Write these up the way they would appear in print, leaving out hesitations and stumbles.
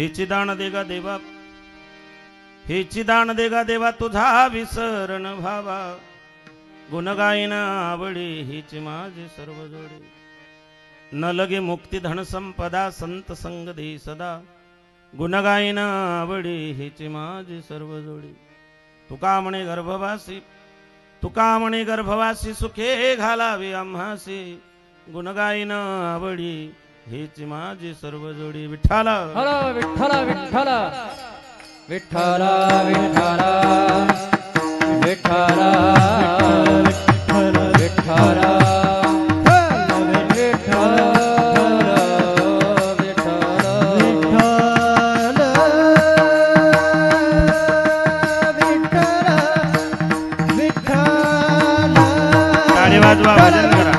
हेची दान देगा देवा, हेची दान देगा देवा, तुझा विसरण भावा, गुण गायना आवडी हेची माझी सर्व जोडी, न लगे मुक्ती धन संपदा, संत संग दे सदा, गुण गायना आवडी हेची माझी सर्व जोडी, तुका म्हणे गर्भवासी, तुका म्हणे गर्भवासी, सुखे घालावे आम्हासी, गुण गायना आवडी हेची माझी सर्व जोडी, विठ्ठला विठ्ठला विठ्ठला विठ्ठला विठ्ठला विठ्ठला विठ्ठला विठ्ठला वाजवा, भजन करा.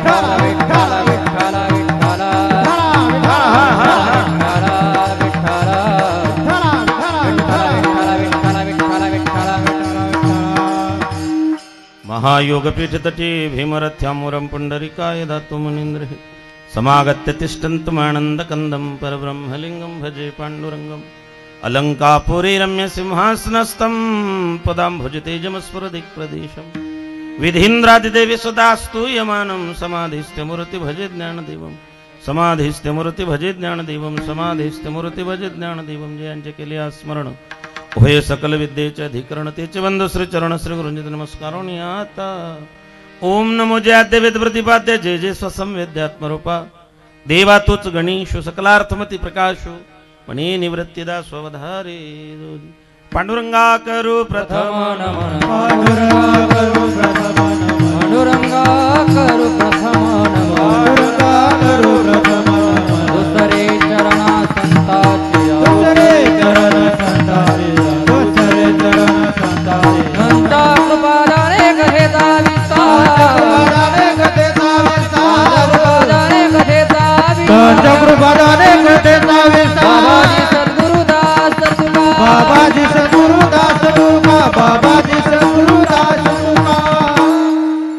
महायोगपीठ तटे भीमरथ्यामुरं पुंडरीकाय धातु मुनीन्द्र, समागत्य तिष्ठन्तमानन्दकन्दं परब्रह्मलिङ्गं भजे पाण्डुरङ्गम्, अलङ्कापुरी रम्य सिंहासनस्थं पदाम्भुजतेजमस्फुरदिक्प्रदेशम्, विधीन्द्रादिदेवी सदा स्तूयमानं, समाधिस्थ्यमूर्ति भजे ज्ञानदेवं, समाधिस्थ्यमूर्ति भजे ज्ञानदेवं, समाधिस्थ्यमूर्ति भजे ज्ञानदेवं. जयांचे केले स्मरण होय सकल विद्येचे अधिकरण, तेचे बंधु श्री चरण श्री गुरुंजित नमस्कारोनी आता. ओम नमो जयाद्य वेद प्रतिपाद्य जय जय स्वसंवेद्यात्मरूपा, देवा तूच गणेशु सकलार्थमती प्रकाशु, मनी निवृत्तिदा स्ववधारे. पांडुरंगा करू प्रथम नमन, पांडुरंगा करू प्रथम नमन, पांडुरंगा करू प्रथम नमन, पांडुरंगा करू प्रथम नमन, दुसरे चरणा संताचे, दुसरे चरण संताचे, दुसरे चरण संताचे, नंदा कृपादाने कथेचा विस्तार, कृपादाने कथेचा विस्तार, कृपादाने कथेचा विस्तार, कृपादाने कथेचा विस्तार. बाबाजी सद्गुरुदास तुका, बाबाजी सद्गुरुदास तुका.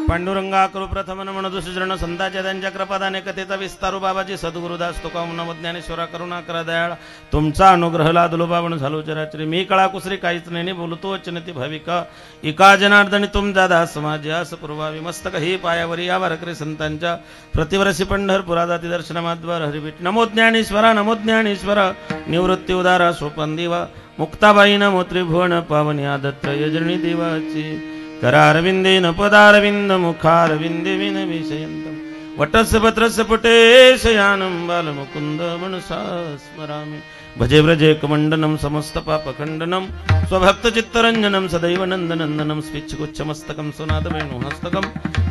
पांडुरंगा करू प्रथम नमन, दुसरे चरण संतांच्या, त्यांच्या कृपादाने कथेचा विस्तारू, बाबाजी सद्गुरुदास तुका. ओम नमो ज्ञानेश्वरा करुणा करा दयाळ, तुमचा अनुग्रह लादलो बाबण झालो चराचरी. मी कळा कुसरी काहीच नाही बोलतो वचनती भाविका, एका जनार्दनी तुमचा दास माझे आस पुरवावी. मस्तक हे पायावरी या वारकरी संतांच्या, प्रतिवर्षी पंढरपुरा जाती दर्शनामाद्वार हरिभेट. नमो ज्ञानेश्वरा, नमो ज्ञानेश्वरा, निवृत्ती उदारा सोपन देवा, मुक्ताबाई नमो त्रिभुवन पावनी आदत्र यजनी देवाची. करारविंदेन पदारविंद मुखारविंदे विन विषयंतम, वटस्य पत्रस्य पुटेशयानं बालमुकुन्द मनसा स्मरामि. भजे व्रजे कमण्डनं समस्त पापखण्डनं, स्वभक्तचित्तरञ्जनं सदैव नन्दनन्दनं, स्विच्छगुच्छमस्तकं सुनादवेणुहस्तकम्,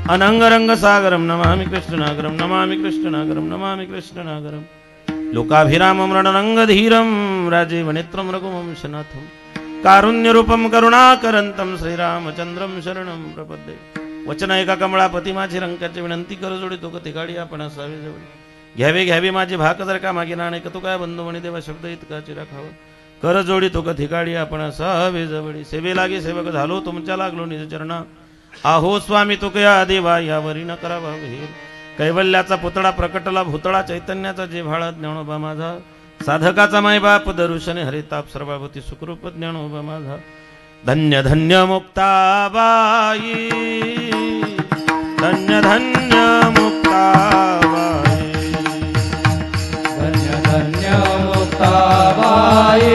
अनङ्गरङ्गसागरं नमामि कृष्णनागरं, नमामि कृष्णनागरं, नमामि कृष्णनागरं. लोकाभिरामं रणरङ्गधीरं, राजीवनेत्रं रघुवंशनाथं, कारुण्यरूपं करुणाकरंतं, श्रीरामचंद्रं शरणं प्रपद्ये. वचन ऐका कमळापती माझी, रंकाची विनंती कर जोडी, तो कधी गाडी आपण असावे जवळी. घ्यावे घ्यावी माझी भाक जर का मागे नाणे, तू काय बंधू म्हणे देवा शब्द इतकाची राखावं. कर जोडी तो कधी गाडी आपण असावे जवळी. सेवे लागे सेवक झालो तुमच्या, लागलो निज चरणा. आहो स्वामी तुकया देवा, यावरी न करावा हेर. कैवल्याचा पुतळा प्रकटला भूतळा, चैतन्याचा जे भाळा ज्ञानोबा माझा. साधकाचा मायबाप दरुशने हरिताप, सर्वाभूती सुखरूप ज्ञानोबा माझा. धन्य धन्य मुक्ताबाई, धन्य धन्य मुक्ताबाई, धन्य धन्य मुक्ताबाई,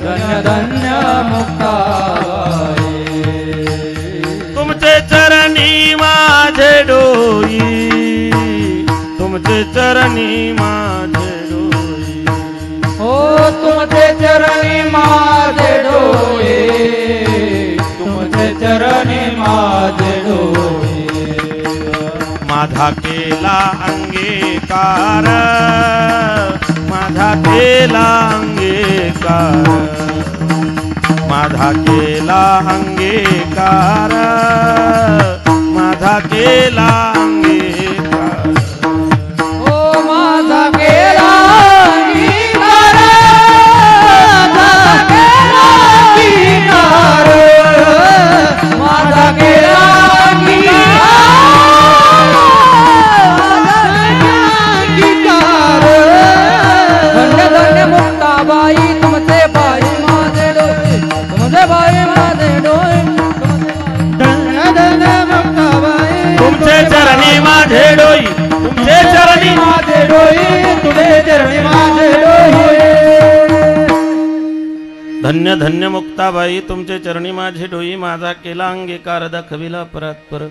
धन्य धन्य मुक्ताबाई. तुमचे चरणी माझे डोई, तुमचे चरणी माझे डोई, हो तुमचे चरणी माझे डोळे, तुमचे चरणी माझे डोळे. माझा केला अंगीकार, माझा केला अंगीकार, माझा केला अंगीकार, माझा केला अंगीकार. ओ माझा केला अंगीकार, माझा केला अंगीकार, धन्य धन्य धन्य मुक्ताबाई तुमचे चरणी माझे डोई माझा केला अंगीकार दाखविला परात्पर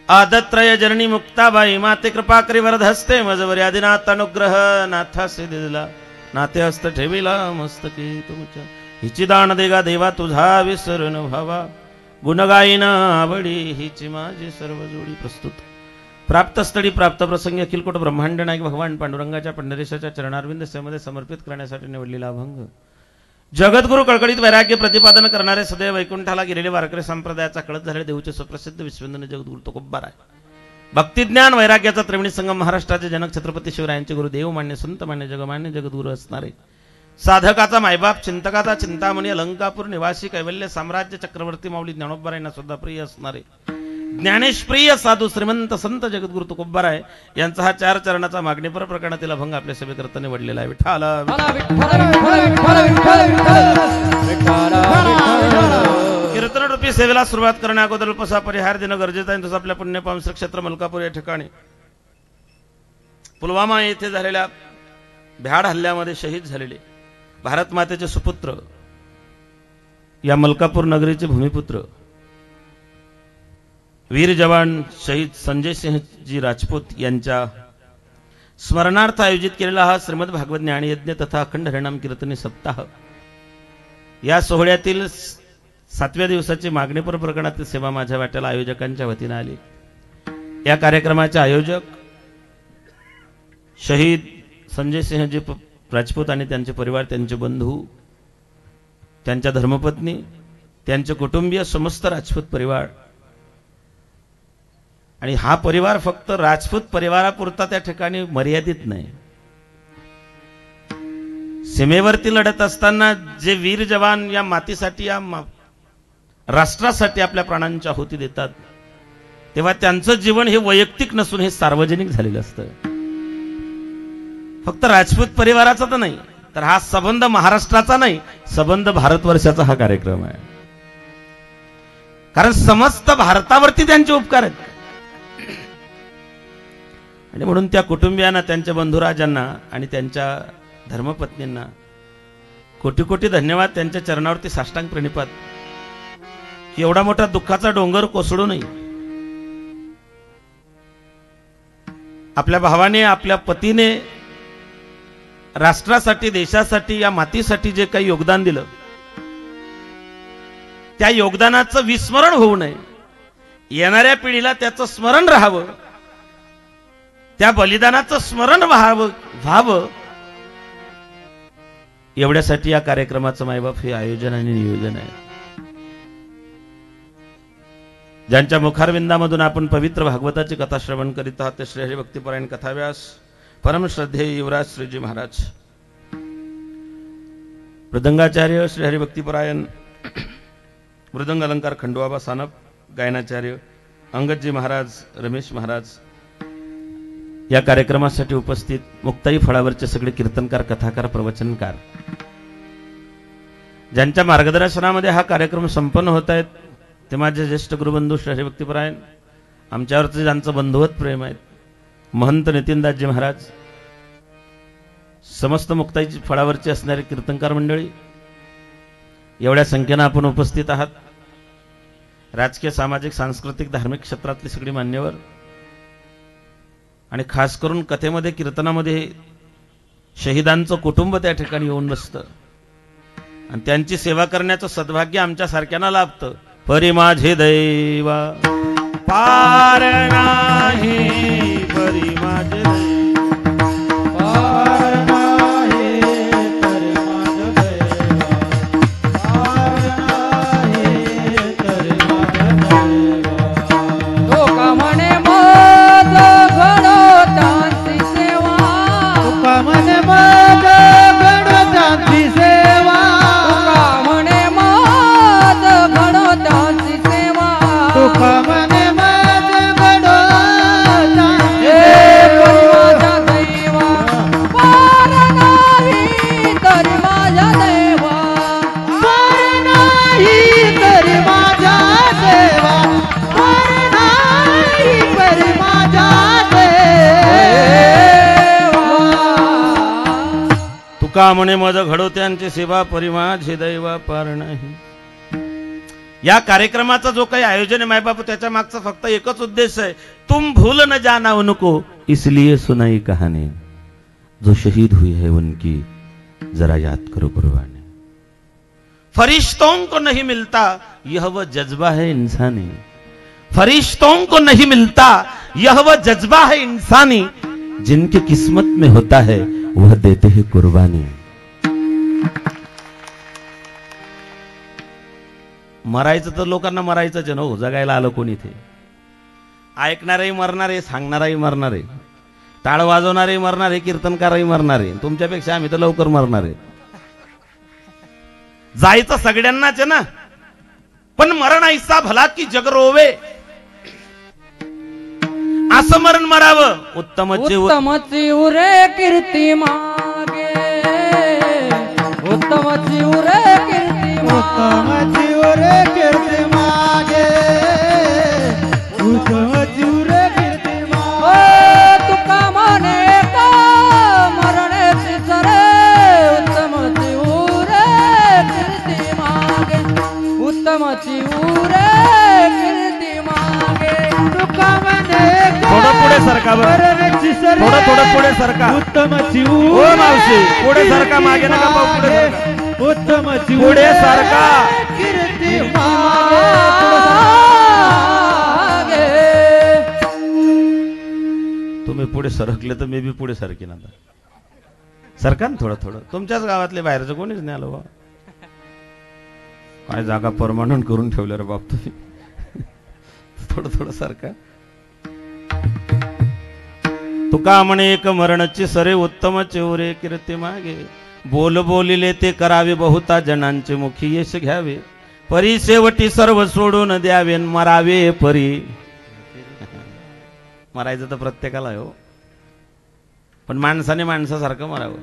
आदत्रय जरणी मुक्ताबाई माते कृपा करी वरद हस्ते मजवरी आदिनाथ अनुग्रह नाथासे दिला नाते हस्त ठेविला मस्तकी तुमच्या हिची दान देगा देवा तुझा विसरण भावा गुणगायीन आवडी हिची माझी सर्व जोडी प्रस्तुत प्राप्त स्थळी प्राप्त प्रसंगी अखिलकोट ब्रह्मांड नायक भगवान पांडुरंगाच्या पंढरीशाच्या चरणारविंद सेवेमध्ये समर्पित करण्यासाठी निवडलेला अभंग जगद्गुरु कळकळीत वैराग्य प्रतिपादन करणारे सदैव वैकुंठाला गेलेले वारकरी संप्रदायाचा कळत झालेले देऊचे सुप्रसिद्ध विश्ववंदनीय जगद्गुरु तुकोबार आहे भक्तिज्ञान वैराग्याचा त्रिवेणी संगम महाराष्ट्राचे जनक छत्रपती शिवरायांचे गुरु देव मान्य संत मान्य जगमान्य जगद्गुरु असणारे साधकाचा मायबाप चिंतकाचा चिंतामणी अलंकापूर निवासी कैवल्य साम्राज्य चक्रवर्ती माऊली ज्ञानोबारायांना सुद्धा प्रिय असणारे ज्ञानेशप्रिय साधू श्रीमंत संत जगद्गुरु तुकोबाराय यांचा हा 4 चरणाचा मागणीपर प्रकरणातील अभंग आपल्या सेवेकरता निवडलेला आहे विठ्ठल कीर्तन रूपी सेवेला सुरुवात करण्या अगोदर उपसा परिहार देणं गरजेचं आहे तसं आपल्या पुण्यपावन श्री क्षेत्र मलकापूर या ठिकाणी पुलवामा येथे झालेल्या भ्याड हल्ल्यामध्ये शहीद झालेले भारत मातेचे सुपुत्र या मलकापूर नगरीचे भूमिपुत्र वीर जवान शहीद संजय सिंहजी राजपूत यांच्या स्मरणार्थ आयोजित केलेला हा श्रीमद भागवत ज्ञान यज्ञ तथा अखंड हरिनाम कीर्तनी सप्ताह या सोहळ्यातील 7व्या दिवसाची मागणीपर प्रकरणातील सेवा माझ्या वाट्याला आयोजकांच्या वतीने आली या कार्यक्रमाचे आयोजक शहीद संजय सिंहजी राजपूत आणि त्यांचे परिवार त्यांचे बंधू त्यांच्या धर्मपत्नी त्यांचे कुटुंबीय समस्त राजपूत परिवार आणि हा परिवार फक्त राजपूत परिवारापुरता त्या ठिकाणी मर्यादित नाही सीमेवरती लढत असताना जे वीर जवान या मातीसाठी या राष्ट्रासाठी आपल्या प्राणांची आहुती देतात तेव्हा त्यांचं जीवन हे वैयक्तिक नसून हे सार्वजनिक झालेलं असतं फक्त राजपूत परिवाराचा तर नाही तर हा संबंध महाराष्ट्राचा नाही संबंध भारतवर्षाचा हा कार्यक्रम आहे कारण समस्त भारतावरती त्यांचे उपकार आहेत आणि म्हणून त्या कुटुंबियांना त्यांच्या बंधुराजांना आणि त्यांच्या धर्मपत्नींना कोटी कोटी धन्यवाद त्यांच्या चरणावरती साष्टांग प्रणिपात की एवढा मोठा दुःखाचा डोंगर कोसळू नये आपल्या भावाने आपल्या पतीने राष्ट्रासाठी देशासाठी या मातीसाठी जे काही योगदान दिलं त्या योगदानाचं विस्मरण होऊ नये येणाऱ्या पिढीला त्याचं स्मरण राहावं त्या बलिदानाचं स्मरण व्हावं एवढ्यासाठी या कार्यक्रमाचं मायबाप हे आयोजन आणि नियोजन आहे ज्यांच्या मुखारविंदामधून आपण पवित्र भागवताची कथा श्रवण करीत आहात ते श्री हरिभक्तिपरायण कथाव्यास परम श्रद्धेय युवराज श्रीजी महाराज मृदंगाचार्य श्री हरिभक्तिपरायण मृदंग अलंकार खंडोबा सानप गायनाचार्य अंगदजी महाराज रमेश महाराज या कार्यक्रमासाठी उपस्थित मुक्ताई फळावरचे सगळे कीर्तनकार कथाकार प्रवचनकार ज्यांच्या मार्गदर्शनामध्ये हा कार्यक्रम संपन्न होत आहेत ते माझे ज्येष्ठ गुरुबंधू श्री हरिभक्तिपरायण आमच्यावरचे ज्यांचं बंधुवत प्रेम आहे महंत नितीनदासजी महाराज समस्त मुक्ताईची फळावरची असणारे कीर्तनकार मंडळी एवढ्या संख्येने आपण उपस्थित आहात राजकीय सामाजिक सांस्कृतिक धार्मिक क्षेत्रातली सगळी मान्यवर आणि खास करून कथेमध्ये कीर्तनामध्ये शहीदांचं कुटुंब त्या ठिकाणी येऊन बसतं आणि त्यांची सेवा करण्याचं सद्भाग्य आमच्या सारख्यांना लाभतं परी माझे दैवा पार नाही परी माझे पार नाही तरी माझं दैवा पार नाही तरी माझं दैवा तो का म्हणे माझ घडो त्यांची सेवा तो का म्हणे माझ घडो त्यांची सेवा तो का म्हणे माझ घडो त्यांची सेवा तो का म्हणे माझ घडो का म्हणे मज घडो त्यांची सेवा परिमाझे दैवा पार नाही. या कार्यक्रमाचा जो काही आयोजन आहे मायबाप, त्याच्या मागचा फक्त एकच उद्देश आहे, तुम भूल न जाना उनको इसलिए सुनाई कहानी, जो शहीद हुई है उनकी जरा याद करो कुर्बानी. फरिश्तों को नहीं मिलता यह वह जज्बा है इंसानी, फरिश्तों को नहीं मिलता यह वह जज्बा है इंसानी, जिनकी किस्मत में होता है वह देते हैं कुर्बानी. मरायचं तर लोकांना मरायचंच आहे ना हो, जगायला आलं कोणी ते. ऐकणारही मरणार आहे, सांगणारही मरणार आहे, टाळ वाजवणारही मरणार आहे, कीर्तनकारही मरणार आहे. तुमच्यापेक्षा आम्ही तर लवकर मरणार आहे. जायचं सगळ्यांनाच आहे ना, पण मरण ऐसा भला की जग रोवे, असं मरण मरावं उत्तमची उरे कीर्ती मागे, उत्तमची उरे कीर्ती उत्तमची उरे कीर्ती मागे, उत्तमची उरे कीर्ती मागे. तुका म्हणे का मरणाची सरे, उत्तमची उरे कीर्ती मागे, उत्तमची उरे कीर्ती मागे. तुका म्हणे थोडं पुढे सरका बरं, मरणाची सरे, थोडं पुढे सरका. उत्तमची ओ मावशी पुढे सरका, मागे नका पाहू, पुढे सरका. उत्तमची पुढे सरका. कीर्ती मागे. तुम्ही पुढे सरकले तर मी बी पुढे सरकीन आता. सरका ना थोडं थोडं. तुमच्याच गावातले बाहेरचं कोणीच नाही आलं बा. काय जागा परमानंट करून ठेवल्या रे बाप तुम्ही. थोडं थोडं सरका. तुका म्हणे एक मरणची सरे, उत्तम चेवरे कीर्ती मागे. बोल बोलिले ते करावे, बहुता जनांचे मुखी यश घ्यावे. परी शेवटी सर्व सोडून द्यावे, मरावे परी. मरायचं तर प्रत्येकाला आहे हो, पण माणसाने माणसासारखं मरावं.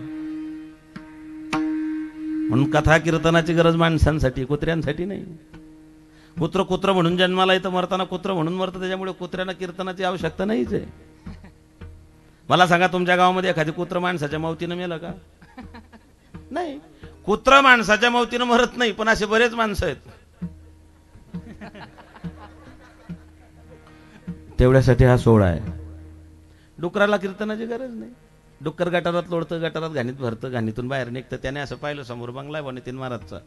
म्हणून कथा कीर्तनाची गरज माणसांसाठी, कुत्र्यांसाठी नाही. कुत्र म्हणून जन्माला येतं, मरताना कुत्र म्हणून मरतं. त्याच्यामुळे कुत्र्यांना कीर्तनाची आवश्यकता नाहीच आहे. मला सांगा, तुमच्या गावामध्ये एखादी कुत्र माणसाच्या मौतीनं मेलं का? नाही. कुत्र माणसाच्या मौतीनं मरत नाही, पण असे बरेच माणसं आहेत. तेवढ्यासाठी हा सोहळा आहे. डुकराला कीर्तनाची गरज नाही. डुक्कर गटारात लोळतं, गटारात घाणीत भरतं, घाणीतून बाहेर निघतं. त्याने असं पाहिलं, समोर बंगला आहे नितीन महाराजचा,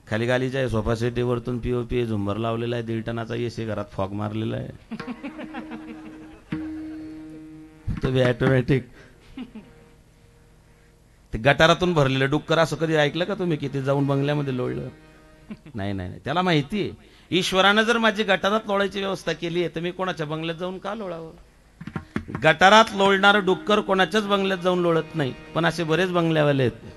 खाली गालीच्या आहे, सोफा सेट वरतून पीओपी झुंबर लावलेला आहे, 1.5 टनाचा एसी, घरात फॉग मारलेला आहे, तो ऑटोमॅटिक. ते गटारातून भरलेलं डुक्कर असं कधी ऐकलं का तुम्ही, किती जाऊन बंगल्यामध्ये लोळलं? नाही नाही. त्याला माहिती आहे, ईश्वरानं जर माझी गटारात लोळायची व्यवस्था केली आहे, तर मी कोणाच्या बंगल्यात जाऊन का लोळावं? गटारात लोळणारं डुक्कर कोणाच्याच बंगल्यात जाऊन लोळत नाही, पण असे बरेच बंगल्यावाले आहेत,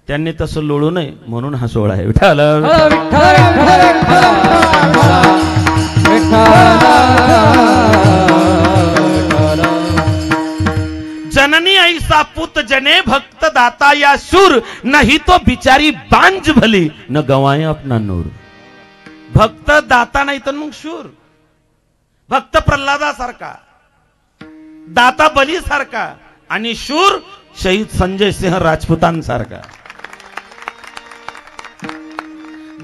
त्यांनी तसं लोळू नये म्हणून हा सोहळा आहे. विठ्ठल जननी ऐसा पुत जने भक्त दाता या शूर, नहीं तो बिचारी बांझ भली न गवाए अपना नूर. भक्त दाता नाही तर मग शूर. भक्त प्रल्हादासारखा, दाता बली सारखा, आणि शूर शहीद संजय सिंह राजपुतांसारखा.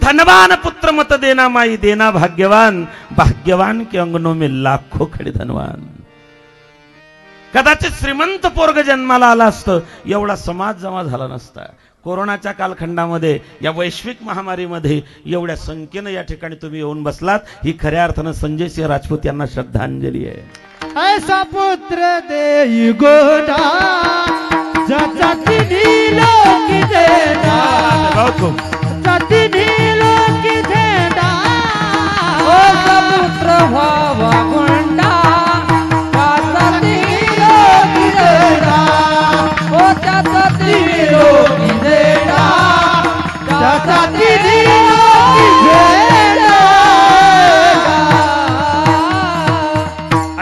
धनवान पुत्र मत देना माई, देना भाग्यवान, भाग्यवान के अंगनों में लाखों खडे धनवान. कदाचित श्रीमंत पोरग जन्माला आला असतं, एवढा समाज जमा झाला नसता. कोरोनाच्या कालखंडामध्ये, या वैश्विक महामारीमध्ये एवढ्या संख्येनं या ठिकाणी तुम्ही येऊन बसलात, ही खऱ्या अर्थानं संजय सिंह राजपूत यांना श्रद्धांजली आहे. ऐसा पुत्र देई गोटा, ज्याचा तिन्ही लोकी झेंडा, ज्याचा तिन्ही लोकी झेंडा. असा पुत्र व्हावा गोंडा, त्याचा तिन्ही लोकी झेंडा, ओ त्याचा तिन्ही लोकी झेंडा, त्याचा तिन्ही लोकी झेंडा.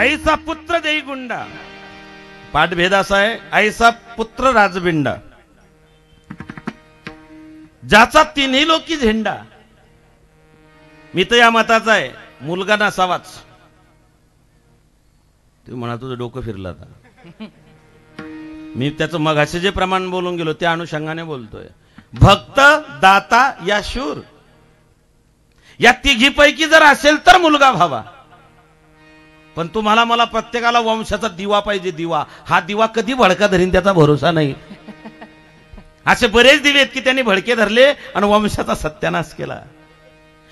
ऐसा पुत्र देई गुंडा. पाठभेद असा आहे, ऐसा पुत्र राजबिंडा, ज्याचा तिन्ही लोकी झेंडा. मी तर या मताचा आहे, मुलगा नसावाच. तुम्ही म्हणा तुझं डोकं फिरलं आता. मी त्याचं मगाशी जे प्रमाण बोलून गेलो त्या अनुषंगाने बोलतोय. भक्त, दाता या शूर या तिघीपैकी जर असेल तर मुलगा व्हावा. पण तुम्हाला मला प्रत्येकाला वंशाचा दिवा पाहिजे. दिवा हा दिवा कधी भडका धरीन त्याचा भरोसा नाही. असे बरेच दिवे आहेत की त्यांनी भडके धरले आणि वंशाचा सत्यानाश केला.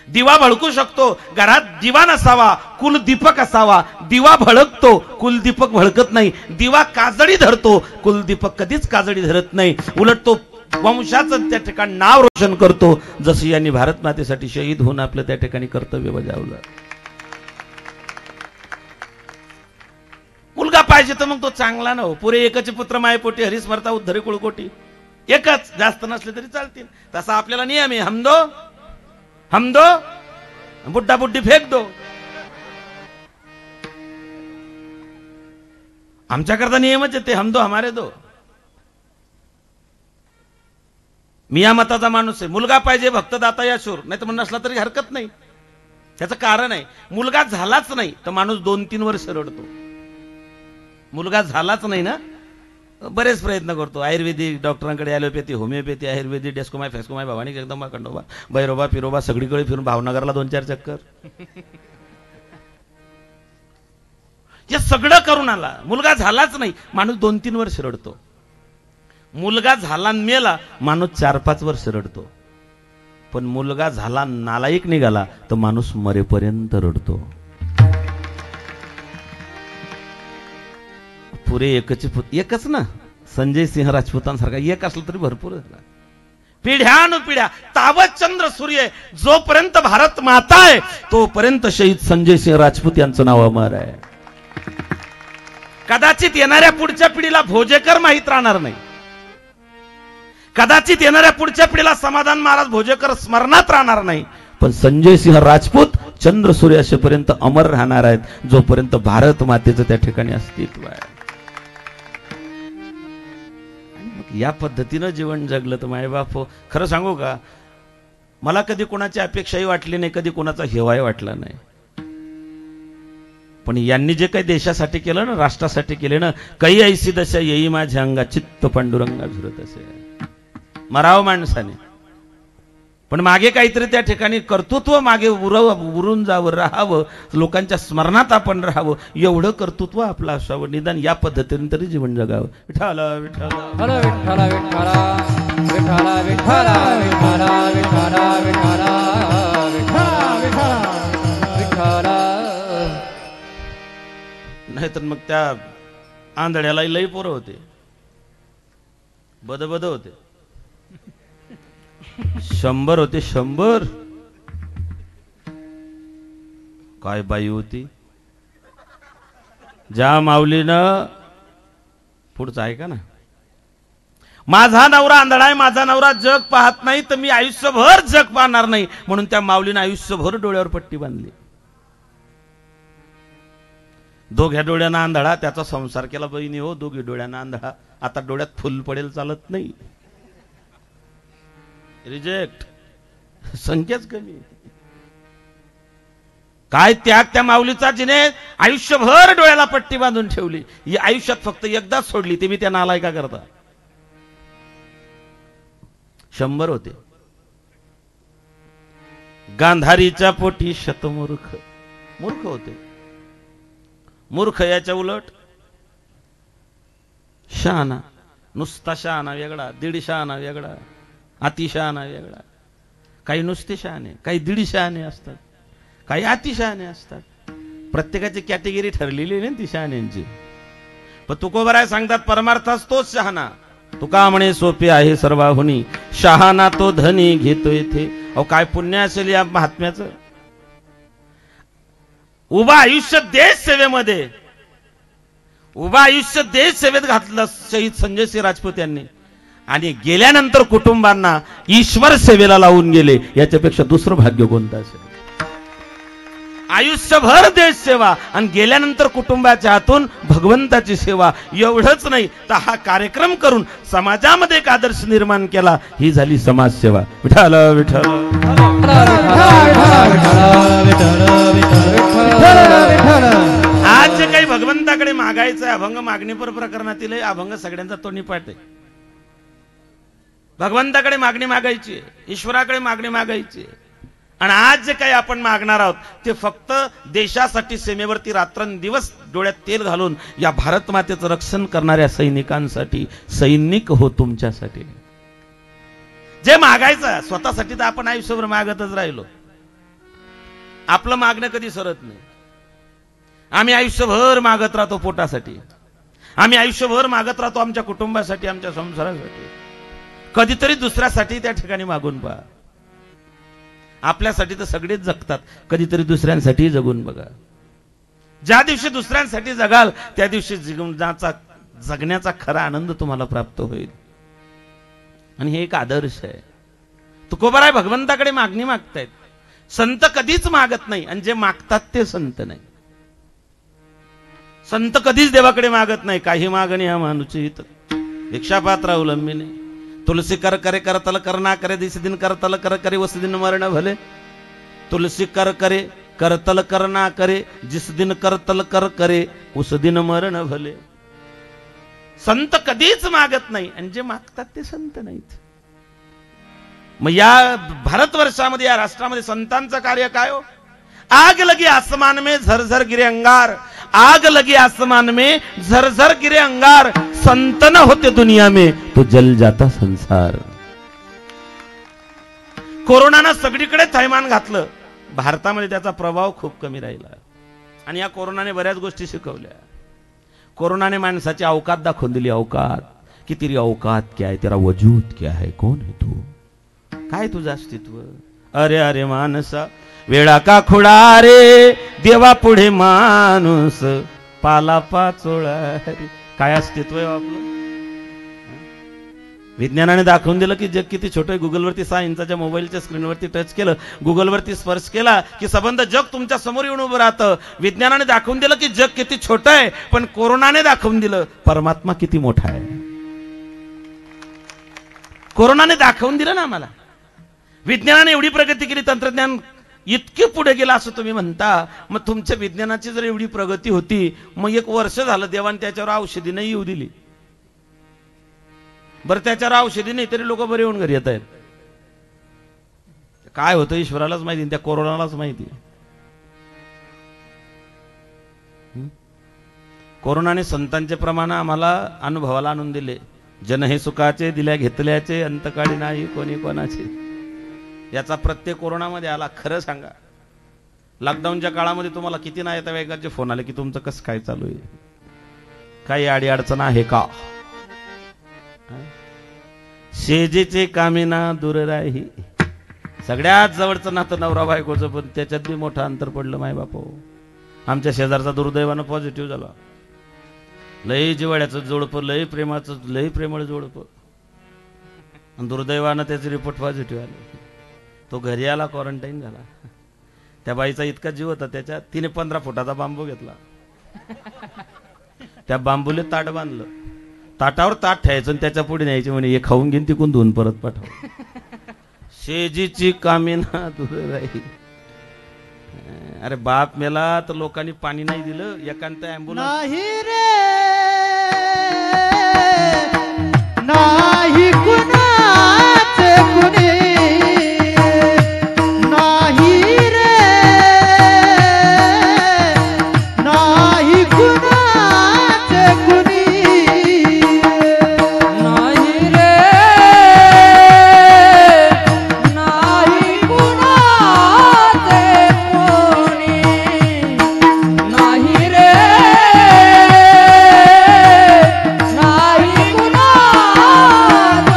दिवा भडकू शकतो, घरात दिवा नसावा, कुलदीपक असावा. दिवा भडकतो, कुलदीपक भडकत नाही. दिवा काजळी धरतो, कुलदीपक कधीच काजळी धरत नाही. उलट तो वंशाचं त्या ठिकाणी नाव रोशन करतो, जसं यांनी भारत मातेसाठी शहीद होऊन आपलं त्या ठिकाणी कर्तव्य बजावलं. मुलगा पाहिजे तर मग तो चांगला न हो. पुरे एकच पुत्र मायपोटी हरिस्मरता उद्धरी कुळकोटी. एकच, जास्त नसले तरी चालतील. तसा आपल्याला नियम आहे. हम दो बुड्ढा बुड्ढी फेक दो. आमच्याकरता नियमच आहे ते, हम दो हमारे दो. मी या मताचा माणूस आहे. मुलगा पाहिजे, भक्त, दाता या शूर. नाही तर म्हणून नसला तरी हरकत नाही. त्याचं कारण आहे, मुलगा झालाच नाही तर माणूस 2-3 वर्ष रडतो. मुलगा झालाच नाही ना, बरेच प्रयत्न करतो. आयुर्वेदिक डॉक्टरांकडे, ॲलोपॅथी, होमिओपॅथी, आयुर्वेदिक, डेस्कोमाय, फेस्कोमाय, भवानी, जगदंबा, खंडोबा, भैरोबा, पिरोबा सगळीकडे फिरून भावनगरला 2-4 चक्कर. हे सगळं करून आला, मुलगा झालाच नाही. माणूस 2-3 वर्ष रडतो. मुलगा झाला मेला, माणूस 4-5 वर्ष रडतो. पण मुलगा झाला नालायक निघाला तर माणूस मरेपर्यंत रडतो. पुरे एकच ना, संजय सिंह राजपूतांसारखा एक असलं तरी भरपूर झाला. पिढ्यानुपिढ्या तावत चंद्र सूर्य, जोपर्यंत भारत माता आहे तोपर्यंत शहीद संजय सिंह राजपूत यांचं नाव अमर आहे. कदाचित येणाऱ्या पुढच्या पिढीला भोजेकर माहित राहणार नाही. कदाचित येणाऱ्या पुढच्या पिढीला समाधान महाराज भोजेकर स्मरणात राहणार नाही. पण संजय सिंह राजपूत चंद्र सूर्य असेपर्यंत अमर राहणार आहेत, जोपर्यंत भारत मातेचं त्या ठिकाणी अस्तित्व आहे. या पद्धतीनं जीवन जगलं तर मायबाप हो. खरं सांगू का, मला कधी कोणाची अपेक्षाही वाटली नाही, कधी कोणाचा हेवाही वाटला नाही. पण यांनी जे काही देशासाठी केलं ना, राष्ट्रासाठी केले ना, काही ऐसी दशा येई माझ्या अंगा, चित्त पांडुरंगा झुरत असे. मराव माणसाने, पण मागे काहीतरी त्या ठिकाणी कर्तृत्व मागे उरून जावं, राहावं, लोकांच्या स्मरणात आपण राहावं, एवढं कर्तृत्व आपलं असावं. निदान या पद्धतीने तरी जीवन जगावं. विठ्ठल विठ्ठल विठ्ठल विठ्ठल विठ्ठल विठ्ठल विठ्ठल विठ्ठल विठ्ठल. नाहीतर मग त्या आंधळ्याला लई पोरं होते, बद होते. 100 होते, 100. काय बाई होती. ज्या माऊलीनं, पुढचं ऐका ना, माझा नवरा आंधळा आहे, माझा नवरा जग पाहत नाही तर मी आयुष्यभर जग पाहणार नाही, म्हणून त्या माऊलीनं आयुष्यभर डोळ्यावर पट्टी बांधली. दोघ्या डोळ्यानं आंधळा, त्याचा संसार केला. बहिणी हो, दोघी डोळ्यानं आंधळा. आता डोळ्यात फुल पडेल चालत नाही. रिजेक्ट, संख्याच कमी. काय त्याग त्या माऊलीचा, जिने आयुष्यभर डोळ्याला पट्टी बांधून ठेवली. ही आयुष्यात फक्त एकदाच सोडली, ते मी त्या नालायका करता. 100 होते. गांधारीच्या पोटी शतमूर्ख, मूर्ख होते. मूर्ख याच्या उलट शहाणा. नुसता शहाणा वेगळा, दीड शहाणा वेगळा, अतिशहाणा वेगळा. काही नुसते शहाणे, काही दीड शहाणे असतात, काही अतिशहाणे असतात. प्रत्येकाची कॅटेगरी ठरलेली नाही ती शहाण्यांची. पण तुकोबराय सांगतात, परमार्थास तोच शहाणा. तुका म्हणे सोपे आहे सर्वाहुनी, शहाणा तो धनी घेतो येथे. अहो काय पुण्य असेल या महात्म्याचं. उभा आयुष्य देश सेवेमध्ये, उभा आयुष्य देश सेवेत घातलं शहीद संजय सिंह राजपूत यांनी. आणि गेल्यानंतर कुटुंबांना ईश्वर सेवेला लावून गेले. याच्यापेक्षा दुसरं भाग्य कोणतं असेल. आयुष्यभर देश सेवा आणि गेल्यानंतर कुटुंबाच्या हातून भगवंताची सेवा. एवढंच नाही तर हा कार्यक्रम करून समाजामध्ये एक आदर्श निर्माण केला. ही झाली समाजसेवा. विठ्ठल विठ्ठल. आज जे काही भगवंताकडे मागायला मागायचं अभंग मागणीपर प्रकरणातील आहे. अभंग सगळ्यांचा तोंडी पाठ आहे. भगवंताकडे मागणी मागायची आहे, ईश्वराकडे मागणी मागायची आहे. आणि आज जे काही आपण मागणार आहोत ते फक्त देशासाठी सीमेवरती रात्रंदिवस डोळ्यात तेल घालून या भारत मातेचं रक्षण करणाऱ्या सैनिकांसाठी. सैनिक हो तुमच्यासाठी. जे मागायचं स्वतःसाठी तर आपण आयुष्यभर मागतच राहिलो. आपलं मागणं कधी सरत नाही. आम्ही आयुष्यभर मागत राहतो पोटासाठी. आम्ही आयुष्यभर मागत राहतो आमच्या कुटुंबासाठी, आमच्या संसारासाठी. कधीतरी दुसऱ्यासाठी त्या ठिकाणी मागून पहा. आपल्यासाठी तर सगळेच जगतात, कधीतरी दुसऱ्यांसाठी जगून बघा. ज्या दिवशी दुसऱ्यांसाठी जगाल त्या दिवशी जगण्याचा खरा आनंद तुम्हाला प्राप्त होईल. आणि हे एक आदर्श आहे. तुकोबाराय भगवंताकडे मागणी मागतायत. संत कधीच मागत नाही आणि जे मागतात ते संत नाही. संत कधीच देवाकडे मागत नाही. काही मागणी हा मानुचित भिक्षापात्र अवलंबिने. तुलसी कर करे करतल करना करे दिस दिन करतल कर करे उस दिन मरण भले. तुलसी कर करे करतल करना करे जिस दिन करतल कर करे उस दिन मरण भले. संत कधीच मागत नाही आणि जे मागतात ते संत नाहीत. मग या भारतवर्षामध्ये, या राष्ट्रामध्ये संतांचं कार्य काय हो? आग लगी आसमान में झरझर गिरे अंगार. आग लगी आसमान में झरझर गिरे अंगार. संत न होते दुनिया में तो जल जाता संसार. कोरोनानं सगळीकडे थैमान घातलं. भारतामध्ये त्याचा प्रभाव खूप कमी राहिला. आणि या कोरोनाने बऱ्याच गोष्टी शिकवल्या. कोरोनाने माणसाची अवकात दाखवून दिली. अवकात कि तेरी औकात क्या है, तेरा वजूद क्या है, कौन है तू, काय तुझं अस्तित्व. अरे अरे मानसा वेळा का खुडा रे, देवा पुढे माणूस पाला पाचोळा रे. काय अस्तित्व आहे आपलं. विज्ञानाने दाखवून दिलं की जग किती छोटं आहे. गुगलवरती 6 इंचाच्या मोबाईलच्या स्क्रीनवरती टच केलं, गुगलवरती स्पर्श केला की संबंध जग तुमच्या समोर येऊन उभं राहतं. विज्ञानाने दाखवून दिलं की जग किती छोटं आहे, पण कोरोनाने दाखवून दिलं परमात्मा किती मोठा आहे. कोरोनाने दाखवून दिलं ना आम्हाला. विज्ञानाने एवढी प्रगती केली, तंत्रज्ञान इतके पुढे गेला असं तुम्ही म्हणता. मग तुमच्या विज्ञानाची जर एवढी प्रगती होती, मग 1 वर्ष झालं देवाने त्याच्यावर औषधी नाही येऊ दिली. बरं त्याच्यावर औषधी नाही तरी लोक बरे होऊन घरी येत आहेत. काय होतं ईश्वरालाच माहिती, त्या कोरोनालाच माहिती. कोरोनाने संतांचे प्रमाण आम्हाला अनुभवाला आणून दिले. जन हे सुखाचे दिल्या घेतल्याचे अंतकाळी नाही कोणी कोणाचे. याचा प्रत्येक कोरोनामध्ये आला. खरं सांगा, लॉकडाऊनच्या काळामध्ये तुम्हाला किती नातेवाईकांचे फोन आले की तुमचं कसं काय चालू आहे, काही अडी अडचण आहे का. शेजेचे कामिना दूर राही. सगळ्यात जवळचं नातं नवरा बायकोचं, पण त्याच्यात बी मोठं अंतर पडलं माय बापो. आमच्या शेजारचा दुर्दैवानं पॉझिटिव्ह झाला. लय जिवाळ्याचं जोडपं, लय प्रेमाचं, लय प्रेमळ जोडपं. दुर्दैवानं त्याचे रिपोर्ट पॉझिटिव्ह आले. तो घरी आला, क्वारंटाईन झाला. त्या बाईचा इतका जीव होता त्याच्यात, तिने 15 फुटाचा बांबू घेतला. त्या बांबूले ताट बांधलं, ताटावर ताट ठेवायचं आणि त्याच्या पुढे न्यायचे. म्हणे हे खाऊन घेऊन तिकून धुवून परत पाठव. शेजीची कामिना दूर राही. अरे बाप मेला तर लोकांनी पाणी नाही दिलं. एकांत ॲम्ब्युलन्स नाही रे, नाही कुणाचे कुणी, नाही रे, नाही कुणाचे कुणी, नाही रे, नाही कुणाचे कोणी, नाही रे, नाही कुणाचे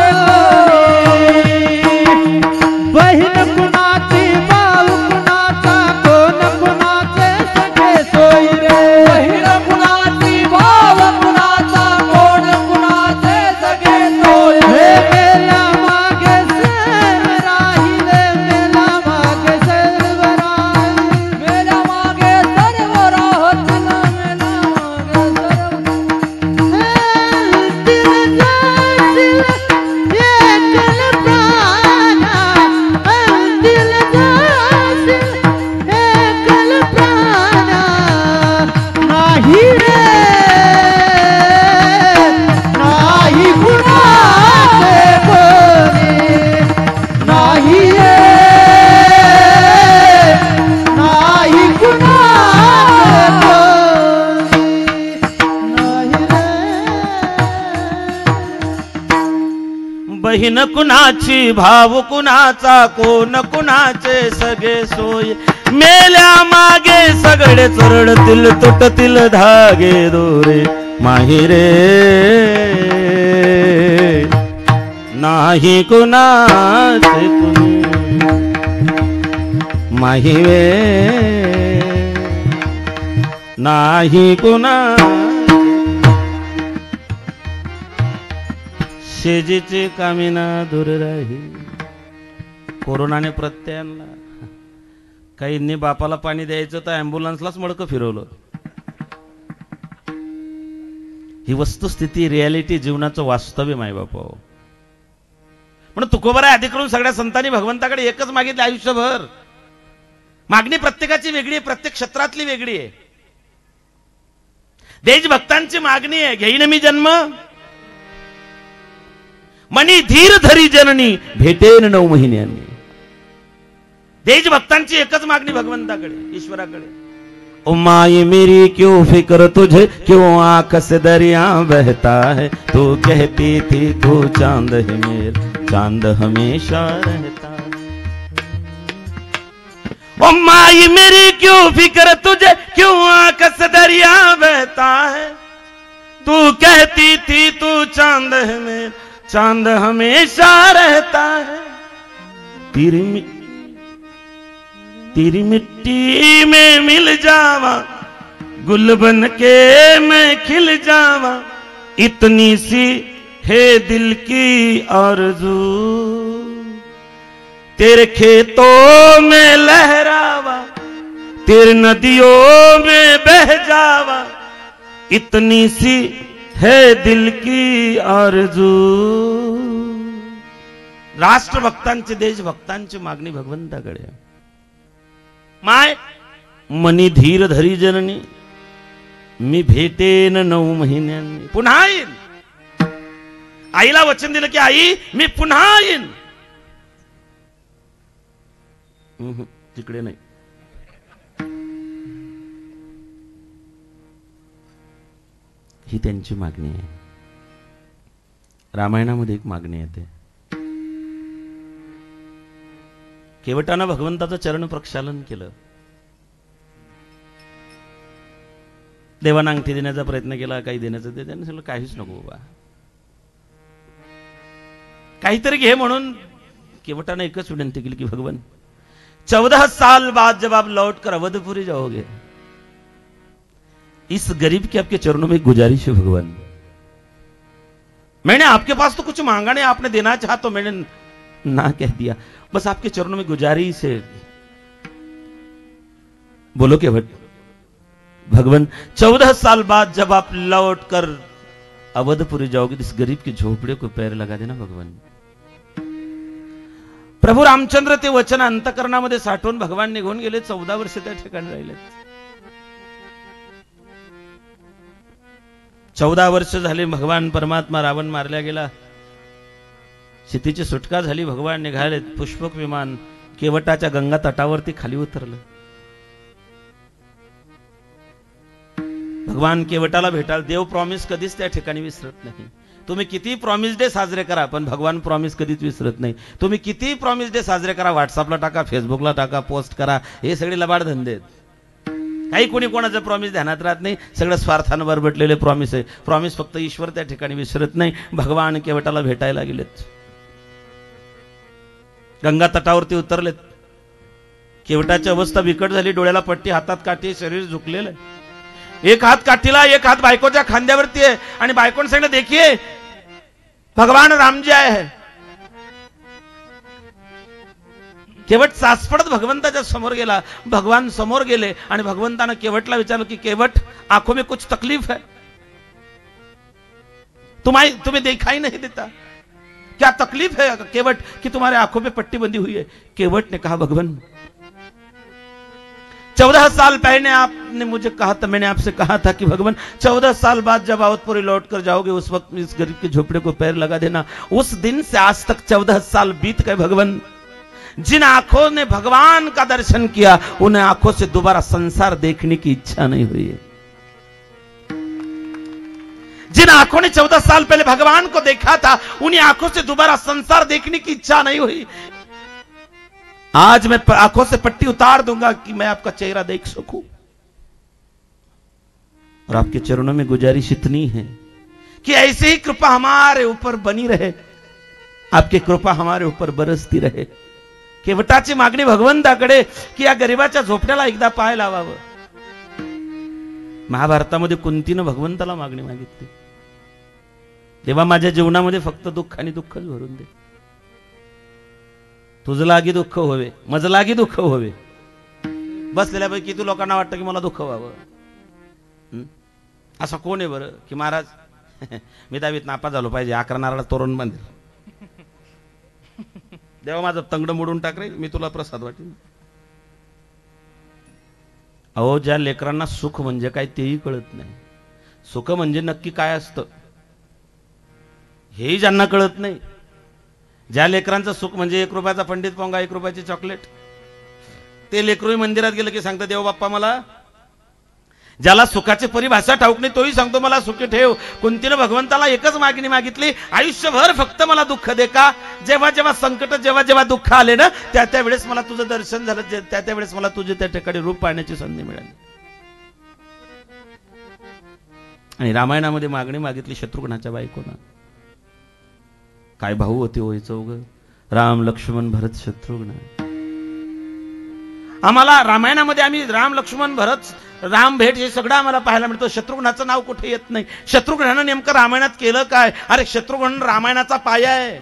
बहीण कुणाची भाऊ कुणाचा कोण कुणाचे सगळे सोय मेल्या मागे सगळे चोरडतील तुटतील धागे दोरे माही रे नाही कुणाचे कुणी माही वे नाही कुणा शेजीची कामिना दूर राही. कोरोनाने प्रत्यय आणला. काहींनी बापाला पाणी द्यायचं तर ॲम्ब्युलन्सलाच मडकं फिरवलं. ही वस्तुस्थिती रियालिटी जीवनाचं वास्तव्य माय बापा. म्हणून तुकोबराय आधी करून सगळ्या संतांनी भगवंताकडे एकच मागितले आयुष्यभर. मागणी प्रत्येकाची वेगळी आहे, प्रत्येक क्षेत्रातली वेगळी आहे. देशभक्तांची मागणी आहे घेईन मी जन्म मनी धीर धरी जननी भेटेन 9 महिन्यांनी. देशभक्तांची एकच मागणी भगवंताकडे ईश्वराकडे. ओ माई मेरी क्यों फिक्र तुझे क्यों आंख से दरिया बहता है तू कहती थी तू चांद है मेरा चांद हमेशा रहता है. ओ माई मेरी क्यों फिक्र तुझे क्यों आंख से दरिया बहता है तू कहती थी तू चांद है मेरा चांद हमेशा रहता है. तेरी मिट्टी में मिल जावा गुल बन के मैं खिल जावा इतनी सी है दिल की आरज़ू तेरे खेतों में लहरावा तेरे नदियों में बह जावा इतनी सी है दिल की आरज़ू. राष्ट्रभक्तांची देशभक्तांची मागणी भगवंताकडे. माय मनी धीर धरी जननी मी भेटेन 9 महिन्यांनी. पुन्हा येईन. आईला वचन दिलं की आई मी पुन्हा येईन. तिकडे नाही. ही त्यांची मागणी आहे. रामायणामध्ये एक मागणी येते. केवटानं भगवंताचं चरण प्रक्षालन केलं. देवाना अंगठी देण्याचा प्रयत्न केला काही देण्याचं ते त्याने सांगितलं काहीच नको बाबा काहीतरी घे म्हणून केवटानं एकच विनंती केली की भगवान 14 साल बाद जब आप लौट कर अवधपुरी जाओगे इस गरीब की आपके चरणों में गुजारिश है भगवान. मैंने आपके पास तो कुछ मांगा नहीं आपने देना चाहा तो मैंने ना कह दिया बस आपके चरणों में गुजारिश है. बोलो केवट भगवान 14 साल बाद जब आप लौट कर अवधपुरी जाओगे तो इस गरीब की झोपड़े को पैर लगा देना भगवान. प्रभू रामचंद्र ते वचन अंतकरणामध्ये साठवून भगवान निघून गेले. 14 वर्ष त्या ठिकाणी राहिले. 14 वर्ष झाले. भगवान परमात्मा रावण मारल्या गेला. सीतेची सुटका झाली. भगवान निघाले. पुष्पक विमान केवटाच्या गंगा तटावरती खाली उतरलं. भगवान केवटाला भेटाल. देव प्रॉमिस कधीच त्या ठिकाणी विसरत नाही. तुम्ही किती प्रॉमिस डे साजरे करा पण भगवान प्रॉमिस कधीच विसरत नाही. तुम्ही किती प्रॉमिस डे साजरे करा व्हॉट्सअपला टाका फेसबुकला टाका पोस्ट करा हे सगळे लबाड धंदे आहेत. काही कोणी कोणाचं प्रॉमिस ध्यानात राहत नाही. सगळं स्वार्थानं बरबटलेले प्रॉमिस आहे. प्रॉमिस फक्त ईश्वर त्या ठिकाणी विसरत नाही. भगवान केवटाला भेटायला गेलेत. गंगा तटावरती उतरलेत. केवटाची अवस्था बिकट झाली. डोळ्याला पट्टी हातात काठी शरीर झुकलेलं आहे. एक हात काठीला एक हात बायकोच्या खांद्यावरती आहे आणि बायकोने सांगितलं देखिए भगवान राम जी आए हैं. केवट सासपडत भगवंताच्या समोर गेला. भगवान समोर गेले आणि भगवंतानं केवटला विचारलं की केवट आंखों में कुछ तकलीफ है तुम्हें दिखाई नहीं देता क्या तकलीफ है केवट कि तुम्हारे आंखों में पट्टी बंधी हुई है. केवट ने कहा भगवान 14 साल पहले आपने मुझे कहा था मैंने आपसे कहा था कि भगवान 14 साल बाद जब अवधपुरी लौट कर जाओगे उस वक्त इस गरीब के झोपड़े को पैर लगा देना. उस दिन से आज तक 14 साल बीत गए भगवान. जिन आंखों ने भगवान का दर्शन किया उन आंखों से दोबारा संसार देखने की इच्छा नहीं हुई है. जिन आंखों ने 14 साल पहले भगवान को देखा था, उन्हीं आंखों से दोबारा संसार देखने की इच्छा नहीं हुई। आज मैं आंखों से पट्टी उतार दूंगा कि मैं आपका चेहरा देख सकूं। और आपके चरणों में गुजारिश इतनी है कि ऐसे ही कृपा हमारे ऊपर बनी रहे, आपकी कृपा हमारे ऊपर बरसती रहे। केवटाची मागणी भगवंताकडे की या गरीबाच्या झोपड्याला एकदा पाय लावावं। महाभारतामध्ये कुंतीनं भगवंताला मागणी मागितली, देवा माझ्या जीवनामध्ये फक्त दुःख आणि दुःखच भरून दे, तुझं लागी दुःख होवे, मज लागी दुःख होवे। बसलेल्यापैकी किती लोकांना वाटतं की मला दुःख व्हावं। असं कोण आहे बरं की महाराज मी 10वीत नापास झालो पाहिजे, 11 नारळ तोरण बांधेल, देवा माझं तंगड मोडून टाक रे, मी तुला प्रसाद वाटेन। अहो, ज्या लेकरांना सुख म्हणजे काय तेही कळत नाही, सुख म्हणजे नक्की काय असतं हेही ज्यांना कळत नाही, ज्या लेकरांचं सुख म्हणजे 1 रुपयाचा पंडित पोंगा, 1 रुपयाची चॉकलेट, ते लेकरू मंदिरात गेलं की सांगतं देव बाप्पा मला, ज्याला सुखाची परिभाषा ठाऊक नाही तोही सांगतो मला सुखी ठेव। कुंतीनं भगवंताला एकच मागणी मागितली, आयुष्यभर फक्त मला दुःख दे का, जेव्हा जेव्हा संकट, जेव्हा जेव्हा दुःख आले ना, त्या त्यावेळेस मला तुझं दर्शन झालं, त्या त्यावेळेस मला तुझे त्या ठिकाणी रूप पाहण्याची संधी मिळाली। आणि रामायणामध्ये मागणी मागितली शत्रुघ्नाच्या बायकोनं, काय भाऊ होते होय चौघ, राम लक्ष्मण भरत शत्रुघ्न। आम्हाला रामायणामध्ये आम्ही राम लक्ष्मण भरत राम भेट हे सगळं आम्हाला पाहायला मिळतं, शत्रुघ्नाचं नाव कुठे येत नाही। शत्रुघ्नानं नेमकं रामायणात केलं काय? अरे शत्रुघ्न रामायणाचा पाया आहे।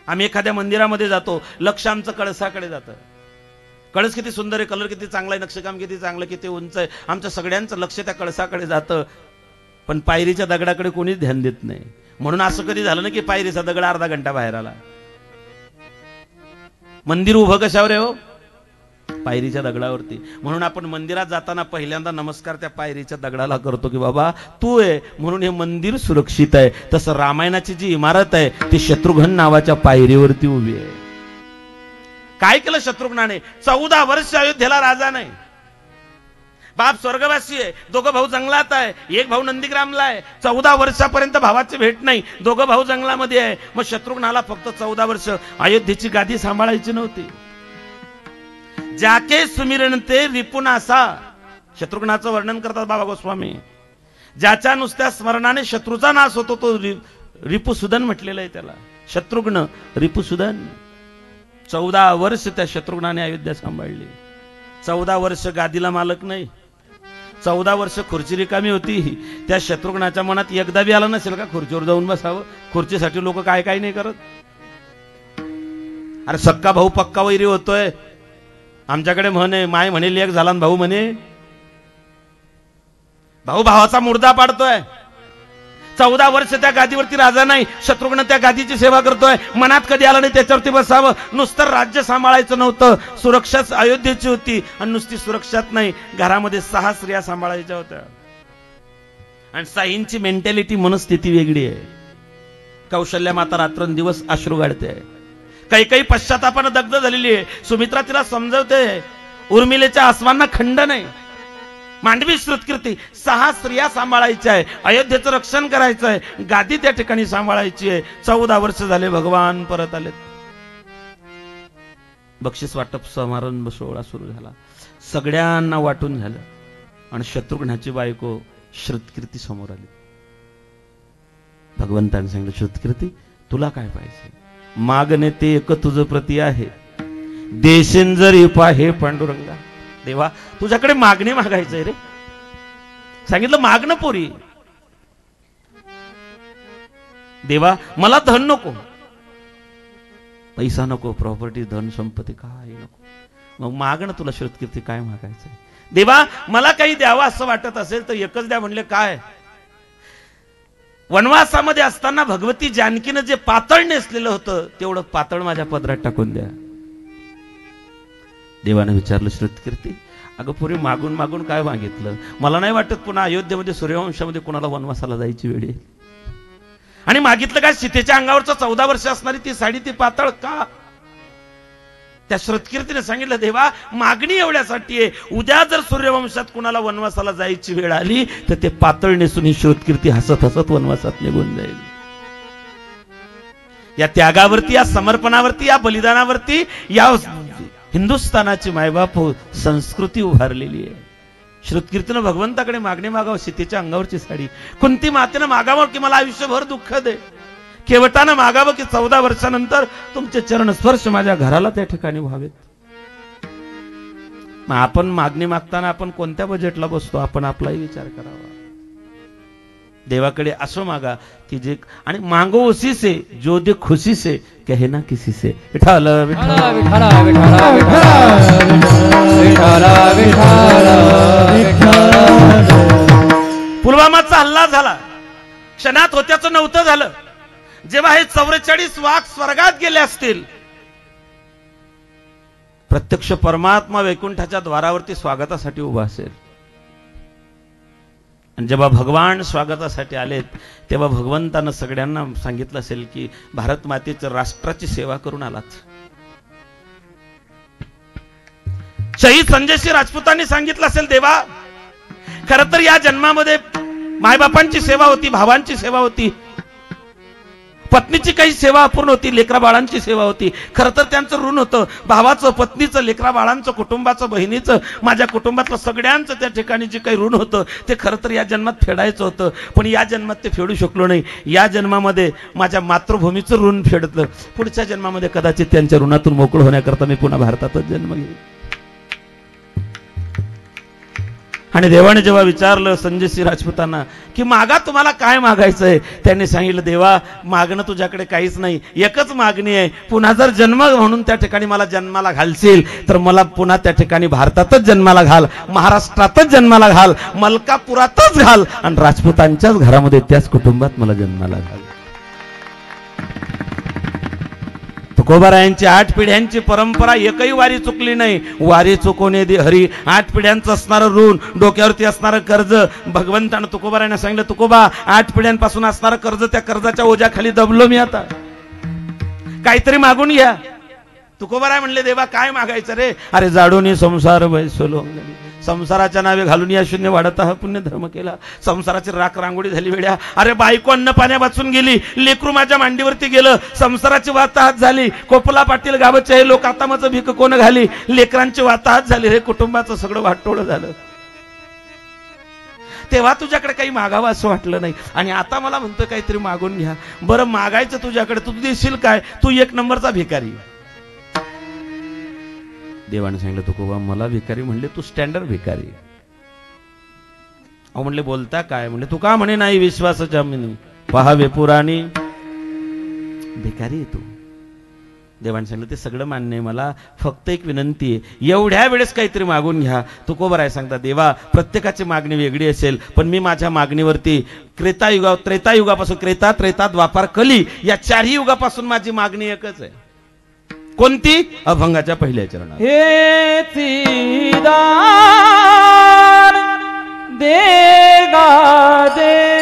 आम्ही एखाद्या मंदिरामध्ये जातो, लक्ष आमचं कळसाकडे जातं, कळस किती सुंदर आहे, कलर किती चांगला आहे, नक्षीकाम किती चांगलं, किती उंच आहे, आमचं सगळ्यांचं लक्ष त्या कळसाकडे जातं, पण पायरीच्या दगडाकडे कोणीच ध्यान देत नाही। म्हणून असं कधी झालं ना की पायरीचा दगड अर्धा घंटा बाहेर आला। मंदिर उभं कशावर आहे हो? पायरीच्या दगडावरती। म्हणून आपण मंदिरात जाताना पहिल्यांदा नमस्कार त्या पायरीच्या दगडाला करतो की बाबा तू आहे म्हणून हे मंदिर सुरक्षित आहे। तसं रामायणाची जी इमारत आहे ती शत्रुघ्न नावाच्या पायरीवरती उभी आहे। काय केलं शत्रुघ्नाने? 14 वर्ष अयोध्येला राजा नाही, बाप स्वर्गवासी आहे, दोघं भाऊ जंगलात आहे, एक भाऊ नंदीग्रामला आहे, 14 वर्षापर्यंत भावाची भेट नाही, दोघं भाऊ जंगलामध्ये आहे। मग शत्रुघ्नाला फक्त 14 वर्ष अयोध्येची गादी सांभाळायची नव्हती। जाके सुमिरन ते रिपुनासा, शत्रुघ्नाचं वर्णन करतात बाबा गोस्वामी, ज्याच्या नुसत्या स्मरणाने शत्रूचा नाश होतो तो रिपुसुदन म्हटलेलं आहे त्याला, शत्रुघ्न रिपुसुदन। 14 वर्ष त्या शत्रुघ्नाने अयोध्या सांभाळली, 14 वर्ष गादीला मालक नाही, 14 वर्ष खुर्ची रिकामी होती। त्या शत्रुघ्नाच्या मनात एकदा बी आलं नसेल का खुर्चीवर जाऊन बसावं? खुर्चीसाठी लोक काय काय नाही करत। अरे सक्का भाऊ पक्का वैरी होतोय, आमच्याकडे म्हणे माय म्हणे लेक झाला भाऊ म्हणे, भाऊ भावाचा मुर्दा पाडतोय। 14 वर्ष त्या गादीवरती राजा नाही, शत्रुघ्न त्या गादीची सेवा करतोय, मनात कधी आलं नाही त्याच्यावरती बसावं। नुसतं राज्य सांभाळायचं नव्हतं, सुरक्षाच अयोध्येची होती, आणि नुसती सुरक्षाच नाही, घरामध्ये 6 स्त्रिया सांभाळायच्या होत्या। आणि 6ची मेंटॅलिटी, मनस्थिती वेगळी आहे। कौशल्या माता रात्रंदिवस अश्रू गाळते, काही काही पश्चातापानं दग्ध झालेली आहे। सुमित्रा तिला समजवते, उर्मिलेच्या आसमांना खंड नाही, मांडवी श्रुतकीर्ती, 6 स्त्रिया सांभाळायच्या आहे, अयोध्येचं रक्षण करायचं आहे, गादी त्या ठिकाणी सांभाळायची आहे। 14 वर्ष झाले भगवान परत आलेत, बक्षीस वाटप समारंभ सोहळा सुरू झाला, सगळ्यांना वाटून झालं, आणि शत्रुघ्नाची बायको श्रुतकीर्ती समोर आली। भगवंताने सांगितलं, श्रुतकीर्ती तुला काय पाहिजे? मागणे ते एक तुझं प्रती आहे, देशेन जरी पाहे पांडुरंगा। देवा तुझ्याकडे मागणी मागायचंय रे, सांगितलं मागणं पोरी। देवा मला धन नको, पैसा नको, प्रॉपर्टी धन संपत्ती काही नको, मग मागणं तुला श्रुतकीर्ती काय मागायचंय? देवा मला काही द्यावा असं वाटत असेल तर एकच द्या। म्हणले काय? वनवासामध्ये असताना भगवती जानकीनं जे पातळ नेसलेलं होतं तेवढं पातळ माझ्या पदरात टाकून द्या। देवाने विचारलं, श्रुतकीर्ती अगं पुरी मागून मागून काय मागितलं? मला नाही वाटत पुन्हा अयोध्येमध्ये सूर्यवंशामध्ये कोणाला वनवासाला जायची वेळ येईल। आणि मागितलं काय? सीतेच्या अंगावरचं 14 वर्ष असणारी ती साडी, ती पातळ का? त्या श्रुतकीर्तीने सांगितलं, देवा मागणी एवढ्यासाठी आहे, उद्या जर सूर्यवंशात कुणाला वनवासाला जायची वेळ आली तर ते पातळ नेसून ही श्रुतकीर्ती हसत हसत वनवासात निघून जाईल. या त्यागावरती, या समर्पणावरती, या बलिदानावरती या हिंदुस्थानाची मायबाप संस्कृती उभारलेली आहे. श्रुतकीर्तीनं भगवंताकडे मागणी मागावं, सीतेच्या अंगावरची साडी. कुंती मातेनं मागावं की मला आयुष्यभर दुःख दे. केवटानं मागावं की 14 वर्षानंतर तुमचे चरण स्पर्श माझ्या घराला त्या ठिकाणी व्हावेत. मग आपण मागणी मागताना आपण कोणत्या बजेटला बसतो, आपण आपलाही विचार करावा. देवाकडे असं मागा की जे, आणि मांगो उसी से जो दे खुशी से, कहे ना किसी से. विठ्ठल विठ्ठल विठ्ठल विठ्ठल. पुलवामाचा हल्ला झाला, क्षणात होत्याचं नव्हतं झालं. जेव्हा हे 44 वाघ स्वर्गात गेले असतील, प्रत्यक्ष परमात्मा वैकुंठाच्या द्वारावरती स्वागतासाठी उभा असेल. आणि जेव्हा भगवान स्वागतासाठी आलेत तेव्हा भगवंतानं सगळ्यांना सांगितलं असेल की भारत मातेच्या राष्ट्राची सेवा करून आलात. शहीद संजयसिंह राजपुतांनी सांगितलं असेल, देवा खरं तर या जन्मामध्ये मायबापांची सेवा होती, भावांची सेवा होती, पत्नीची काही सेवा अपूर्ण होती, लेकरा बाळांची सेवा होती. खरं तर त्यांचं ऋण होतं, भावाचं, पत्नीचं, लेकरा बाळांचं, कुटुंबाचं, बहिणीचं, माझ्या कुटुंबातलं सगळ्यांचं त्या ठिकाणी जे काही ऋण होतं ते खरं तर या जन्मात फेडायचं होतं, पण या जन्मात ते फेडू शकलो नाही. या जन्मामध्ये माझ्या मातृभूमीचं ऋण फेडलं, पुढच्या जन्मामध्ये कदाचित त्यांच्या ऋणातून मोकळ होण्याकरता मी पुन्हा भारतातच जन्म घेईन. आणि देवाने जेव्हा विचारलं संजयसिंह राजपुतांना की मागा, तुम्हाला काय मागायचंय, त्यांनी सांगितलं, देवा मागणं तुझ्याकडे काहीच नाही, एकच मागणी आहे, पुन्हा जर जन्म म्हणून त्या ठिकाणी मला जन्माला घालशील तर मला पुन्हा त्या ठिकाणी भारतातच जन्माला घाल, महाराष्ट्रातच जन्माला घाल, मलकापुरातच घाल, आणि राजपुतांच्याच घरामध्ये त्याच कुटुंबात मला जन्माला घाल. तुकोबारायांची 8 पिढ्यांची परंपरा, एकही वारी चुकली नाही. वारी चुकवणे दे हरी. 8 पिढ्यांचं असणारं ऋण, डोक्यावरती असणारं कर्ज, भगवंतानं तुकोबारायांना सांगितलं, तुकोबा 8 पिढ्यांपासून असणारं कर्ज, त्या कर्जाच्या ओझ्याखाली दबलो मी, आता काहीतरी मागून घ्या. तुकोबाराय म्हणले, देवा काय मागायचं रे. अरे जाडूनी संसार बैसलो, संसाराच्या नावे घालून या शून्य वाढत हा पुण्य धर्म केला. संसाराची राख रांगोळी झाली वेड्या. अरे बायको अन्न पाण्या वाचून गेली, लेकरू माझ्या मांडीवरती गेलं, संसाराची वाताहत झाली. कोपला पाटील गावचे हे लोक आता माझं भीक कोण घाली, लेकरांची वाताहत झाली, हे कुटुंबाचं सगळं वाटोळं झालं. तेव्हा तुझ्याकडे काही मागावं असं वाटलं नाही, आणि आता मला म्हणतोय काहीतरी मागून घ्या. बरं मागायचं तुझ्याकडे, तू देशील काय, तू 1 नंबरचा भिकारी. देवाने सांगितलं, तुकोबा मला भिकारी म्हणले, तू स्टँडर्ड भिकारी. अहो म्हणले, बोलता काय. म्हणले, तू का म्हणे नाही विश्वासाच्या पहावे पुराणी, भिकारी आहे तू. देवाने सांगितलं, ते सगळं मान्य आहे मला, फक्त एक विनंती आहे, एवढ्या वेळेस काहीतरी मागून घ्या. तुकोबाराय सांगता, देवा प्रत्येकाची मागणी वेगळी असेल, पण मी माझ्या मागणीवरती त्रेतायुगापासून, त्रेता द्वापार कली या 4ही युगापासून माझी मागणी एकच आहे. कोणती. अभंगाच्या पहिल्या चरणात. हे दान देगा दे